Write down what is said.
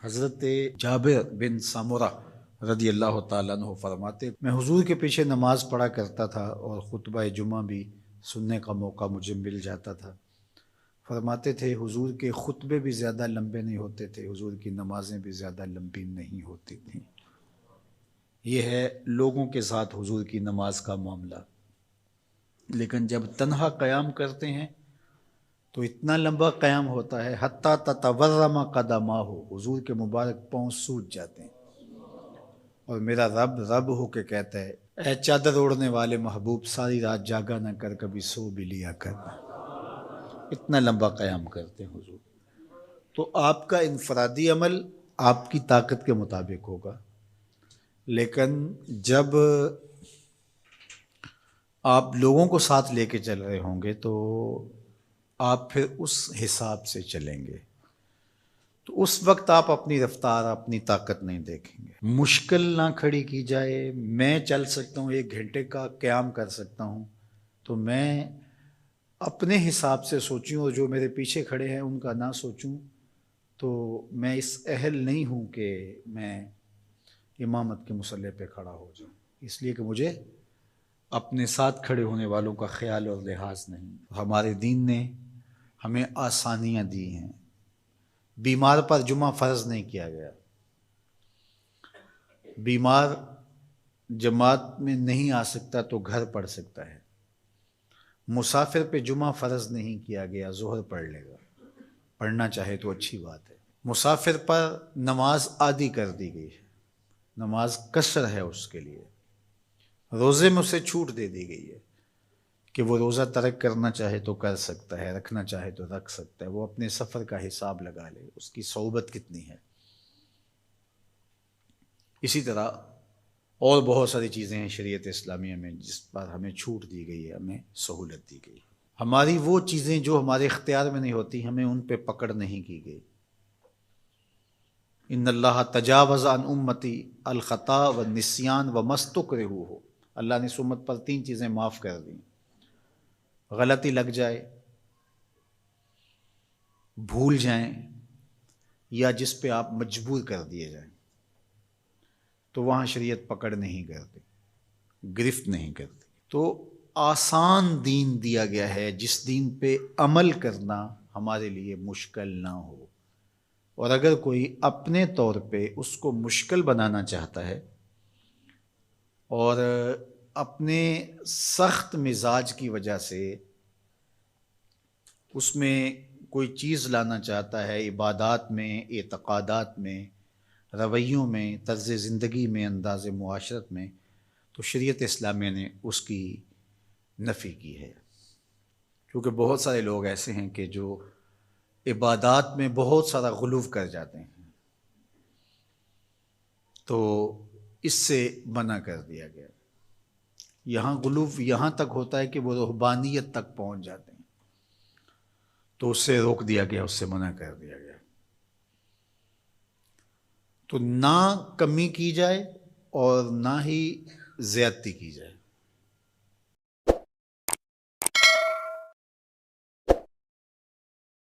حضرت جابر بن سمرہ رضی اللہ تعالیٰ عنہ فرماتے، میں حضور کے پیچھے نماز پڑھا کرتا تھا اور خطبہ جمعہ بھی سننے کا موقع مجھے مل جاتا تھا۔ فرماتے تھے حضور کے خطبے بھی زیادہ لمبے نہیں ہوتے تھے، حضور کی نمازیں بھی زیادہ لمبی نہیں ہوتی تھیں۔ یہ ہے لوگوں کے ساتھ حضور کی نماز کا معاملہ، لیکن جب تنہا قیام کرتے ہیں تو اتنا لمبا قیام ہوتا ہے حتیٰ تتورم قدماہ، حضور کے مبارک پاؤں سوج جاتے ہیں، اور میرا رب رب ہو کے کہتا ہے، اے چادر اوڑھنے والے محبوب، ساری رات جاگا نہ کر، کبھی سو بھی لیا کر۔ اتنا لمبا قیام کرتے ہیں حضور۔ تو آپ کا انفرادی عمل آپ کی طاقت کے مطابق ہوگا، لیکن جب آپ لوگوں کو ساتھ لے کے چل رہے ہوں گے تو آپ پھر اس حساب سے چلیں گے، تو اس وقت آپ اپنی رفتار اپنی طاقت نہیں دیکھیں گے۔ مشکل نہ کھڑی کی جائے، میں چل سکتا ہوں، 1 گھنٹے کا قیام کر سکتا ہوں، تو میں اپنے حساب سے سوچوں اور جو میرے پیچھے کھڑے ہیں ان کا نہ سوچوں، تو میں اس اہل نہیں ہوں کہ میں امامت کے مصلی پہ کھڑا ہو جاؤں، اس لیے کہ مجھے اپنے ساتھ کھڑے ہونے والوں کا خیال اور لحاظ نہیں۔ ہمارے دین نے ہمیں آسانیاں دی ہیں۔ بیمار پر جمعہ فرض نہیں کیا گیا، بیمار جماعت میں نہیں آ سکتا تو گھر پڑھ سکتا ہے۔ مسافر پہ جمعہ فرض نہیں کیا گیا، ظہر پڑھ لے گا، پڑھنا چاہے تو اچھی بات ہے۔ مسافر پر نماز عادی کر دی گئی ہے، نماز قصر ہے اس کے لیے۔ روزے میں اسے چھوٹ دے دی گئی ہے کہ وہ روزہ ترک کرنا چاہے تو کر سکتا ہے، رکھنا چاہے تو رکھ سکتا ہے، وہ اپنے سفر کا حساب لگا لے، اس کی صحبت کتنی ہے۔ اسی طرح اور بہت ساری چیزیں ہیں شریعت اسلامیہ میں جس پر ہمیں چھوٹ دی گئی ہے، ہمیں سہولت دی گئی ہے۔ ہماری وہ چیزیں جو ہمارے اختیار میں نہیں ہوتی، ہمیں ان پہ پکڑ نہیں کی گئی۔ ان اللہ تجاوز عن امتی الخطا والنسیان وما استکرہوا، اللہ نے اس امت پر 3 چیزیں معاف کر دیں: غلطی لگ جائے، بھول جائیں، یا جس پہ آپ مجبور کر دیے جائیں، تو وہاں شریعت پکڑ نہیں کرتی، گرفت نہیں کرتی۔ تو آسان دین دیا گیا ہے جس دین پہ عمل کرنا ہمارے لیے مشکل نہ ہو، اور اگر کوئی اپنے طور پہ اس کو مشکل بنانا چاہتا ہے اور اپنے سخت مزاج کی وجہ سے اس میں کوئی چیز لانا چاہتا ہے، عبادات میں، اعتقادات میں، رویوں میں، طرز زندگی میں، انداز معاشرت میں، تو شریعت اسلامیہ نے اس کی نفی کی ہے۔ کیونکہ بہت سارے لوگ ایسے ہیں کہ جو عبادات میں بہت سارا غلو کر جاتے ہیں، تو اس سے منع کر دیا گیا۔ یہاں غلو یہاں تک ہوتا ہے کہ وہ رہبانیت تک پہنچ جاتے ہیں، تو اس سے روک دیا گیا، اس سے منع کر دیا گیا۔ تو نہ کمی کی جائے اور نہ ہی زیادتی کی جائے۔